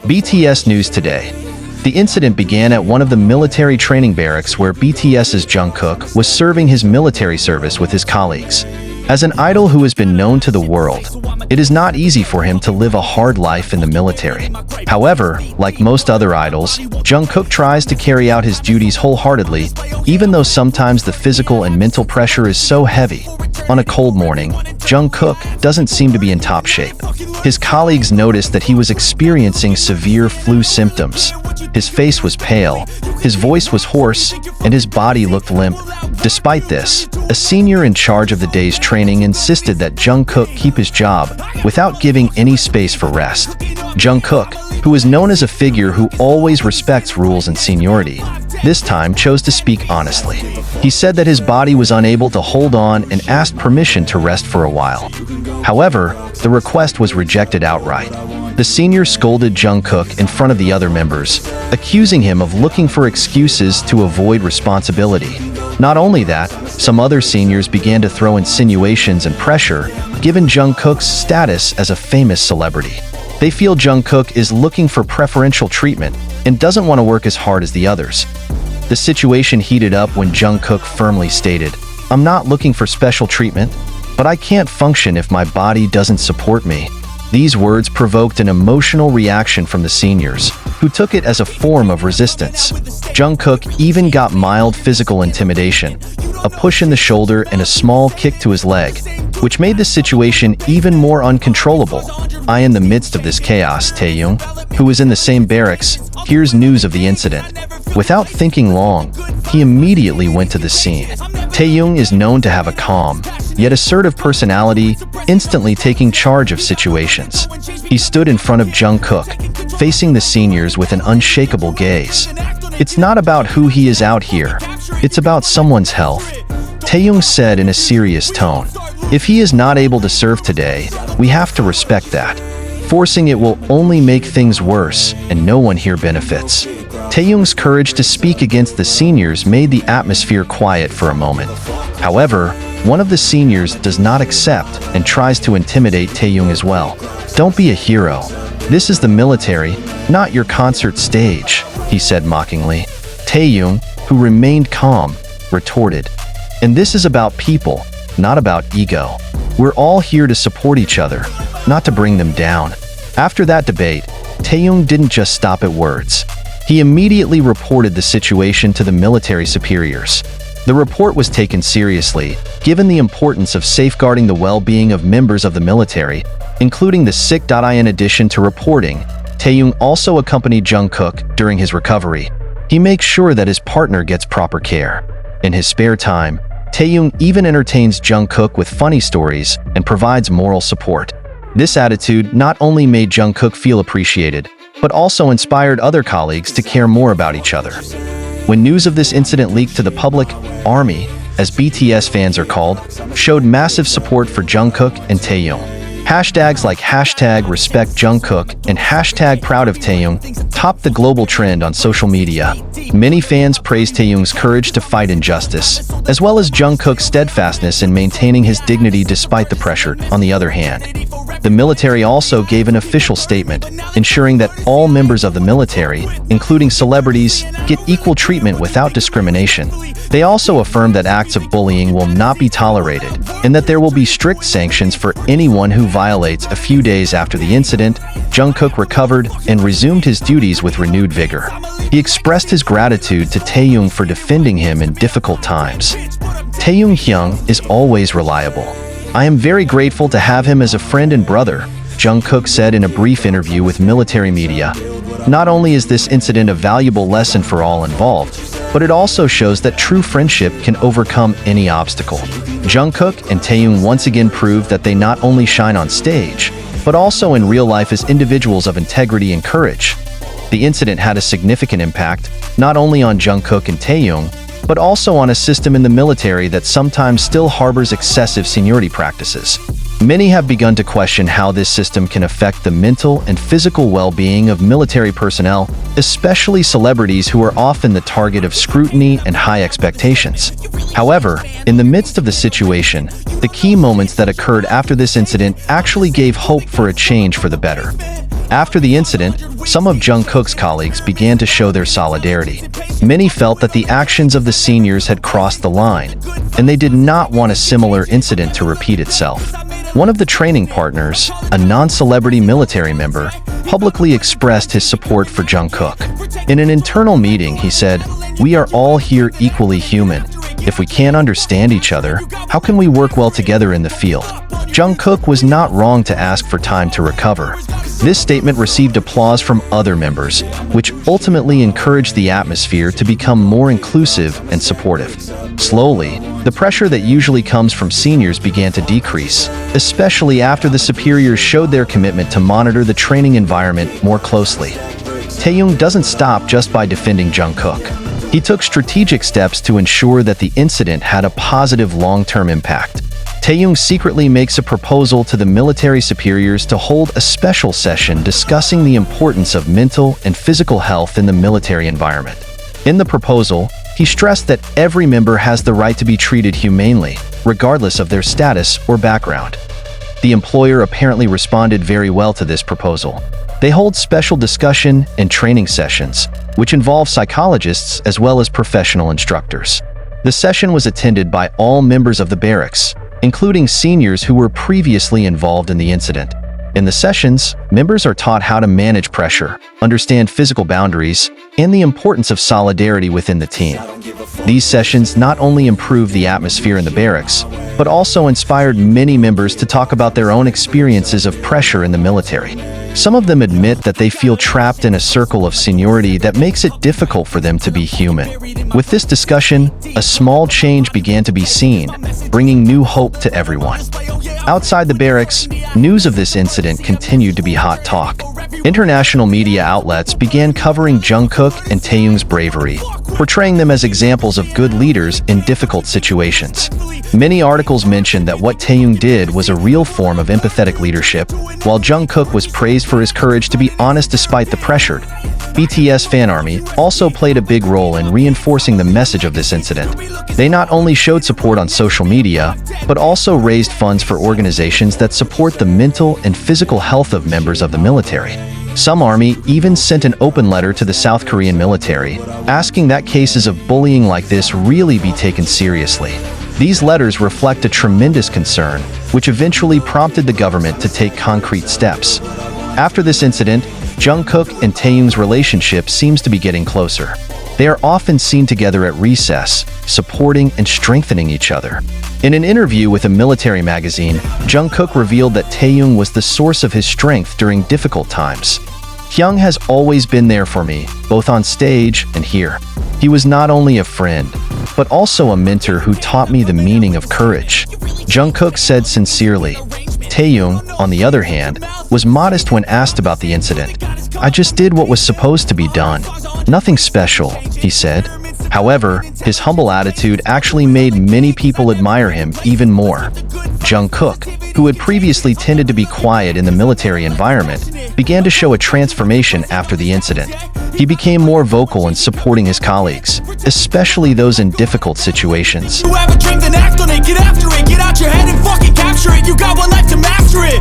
BTS News Today. The incident began at one of the military training barracks where BTS's Jungkook was serving his military service with his colleagues. As an idol who has been known to the world, it is not easy for him to live a hard life in the military. However, like most other idols, Jungkook tries to carry out his duties wholeheartedly, even though sometimes the physical and mental pressure is so heavy. On a cold morning, Jungkook doesn't seem to be in top shape. His colleagues noticed that he was experiencing severe flu symptoms. His face was pale, his voice was hoarse, and his body looked limp. Despite this, a senior in charge of the day's training insisted that Jungkook keep his job without giving any space for rest. Jungkook, who is known as a figure who always respects rules and seniority, this time chose to speak honestly. He said that his body was unable to hold on and asked permission to rest for a while. However, the request was rejected outright. The senior scolded Jungkook in front of the other members, accusing him of looking for excuses to avoid responsibility. Not only that, some other seniors began to throw insinuations and pressure, given Jungkook's status as a famous celebrity. They feel Jungkook is looking for preferential treatment and doesn't want to work as hard as the others. The situation heated up when Jungkook firmly stated, "I'm not looking for special treatment, but I can't function if my body doesn't support me." These words provoked an emotional reaction from the seniors, who took it as a form of resistance. Jungkook even got mild physical intimidation, a push in the shoulder and a small kick to his leg, which made the situation even more uncontrollable. In the midst of this chaos, Taehyung, who was in the same barracks, hears news of the incident. Without thinking long, he immediately went to the scene. Taehyung is known to have a calm, yet assertive personality, instantly taking charge of situations. He stood in front of Jungkook, facing the seniors with an unshakable gaze. "It's not about who he is out here, it's about someone's health," Taehyung said in a serious tone. "If he is not able to serve today, we have to respect that. Forcing it will only make things worse, and no one here benefits." Taehyung's courage to speak against the seniors made the atmosphere quiet for a moment. However, one of the seniors does not accept and tries to intimidate Taehyung as well. "Don't be a hero. This is the military, not your concert stage," he said mockingly. Taehyung, who remained calm, retorted, "And this is about people, not about ego. We're all here to support each other, not to bring them down." After that debate, Taehyung didn't just stop at words. He immediately reported the situation to the military superiors. The report was taken seriously, given the importance of safeguarding the well-being of members of the military, including the sick. In addition to reporting, Taehyung also accompanied Jungkook during his recovery. He makes sure that his partner gets proper care. In his spare time, Taehyung even entertains Jungkook with funny stories and provides moral support. This attitude not only made Jungkook feel appreciated, but also inspired other colleagues to care more about each other. When news of this incident leaked to the public, ARMY, as BTS fans are called, showed massive support for Jungkook and Taehyung. Hashtags like #RespectJungkook and #ProudOfTaehyung topped the global trend on social media. Many fans praised Taehyung's courage to fight injustice, as well as Jungkook's steadfastness in maintaining his dignity despite the pressure. On the other hand, the military also gave an official statement, ensuring that all members of the military, including celebrities, get equal treatment without discrimination. They also affirmed that acts of bullying will not be tolerated, and that there will be strict sanctions for anyone who violates. A few days after the incident, Jungkook recovered and resumed his duties with renewed vigor. He expressed his gratitude to Taehyung for defending him in difficult times. Taehyung is always reliable. "I am very grateful to have him as a friend and brother," Jungkook said in a brief interview with military media. Not only is this incident a valuable lesson for all involved, but it also shows that true friendship can overcome any obstacle. Jungkook and Taehyung once again proved that they not only shine on stage, but also in real life as individuals of integrity and courage. The incident had a significant impact, not only on Jungkook and Taehyung, but also on a system in the military that sometimes still harbors excessive seniority practices. Many have begun to question how this system can affect the mental and physical well-being of military personnel, especially celebrities who are often the target of scrutiny and high expectations. However, in the midst of the situation, the key moments that occurred after this incident actually gave hope for a change for the better. After the incident, some of Jungkook's colleagues began to show their solidarity. Many felt that the actions of the seniors had crossed the line, and they did not want a similar incident to repeat itself. One of the training partners, a non-celebrity military member, publicly expressed his support for Jungkook. In an internal meeting, he said, "We are all here equally human. If we can't understand each other, how can we work well together in the field?" Jungkook was not wrong to ask for time to recover. This statement received applause from other members, which ultimately encouraged the atmosphere to become more inclusive and supportive. Slowly, the pressure that usually comes from seniors began to decrease, especially after the superiors showed their commitment to monitor the training environment more closely. Taehyung doesn't stop just by defending Jungkook. He took strategic steps to ensure that the incident had a positive long-term impact. Taehyung secretly makes a proposal to the military superiors to hold a special session discussing the importance of mental and physical health in the military environment. In the proposal, he stressed that every member has the right to be treated humanely, regardless of their status or background. The employer apparently responded very well to this proposal. They hold special discussion and training sessions, which involve psychologists as well as professional instructors. The session was attended by all members of the barracks, including seniors who were previously involved in the incident. In the sessions, members are taught how to manage pressure, understand physical boundaries, and the importance of solidarity within the team. These sessions not only improved the atmosphere in the barracks, but also inspired many members to talk about their own experiences of pressure in the military. Some of them admit that they feel trapped in a circle of seniority that makes it difficult for them to be human. With this discussion, a small change began to be seen, bringing new hope to everyone. Outside the barracks, news of this incident continued to be hot talk. International media outlets began covering Jungkook and Taehyung's bravery, portraying them as examples of good leaders in difficult situations. Many articles mentioned that what Taehyung did was a real form of empathetic leadership, while Jungkook was praised for his courage to be honest despite the pressure. BTS Fan Army also played a big role in reinforcing the message of this incident. They not only showed support on social media, but also raised funds for organizations that support the mental and physical health of members of the military. Some army even sent an open letter to the South Korean military, asking that cases of bullying like this really be taken seriously. These letters reflect a tremendous concern, which eventually prompted the government to take concrete steps. After this incident, Jungkook and Taehyung's relationship seems to be getting closer. They are often seen together at recess, supporting and strengthening each other. In an interview with a military magazine, Jungkook revealed that Taehyung was the source of his strength during difficult times. "Hyung has always been there for me, both on stage and here. He was not only a friend, but also a mentor who taught me the meaning of courage," Jungkook said sincerely. Taehyung, on the other hand, was modest when asked about the incident. "I just did what was supposed to be done. Nothing special," he said. However, his humble attitude actually made many people admire him even more. Jungkook, who had previously tended to be quiet in the military environment, began to show a transformation after the incident. He became more vocal in supporting his colleagues, especially those in difficult situations. You have a dream, then act on it, get after it, get out your head and fucking capture it. You got one life to master it.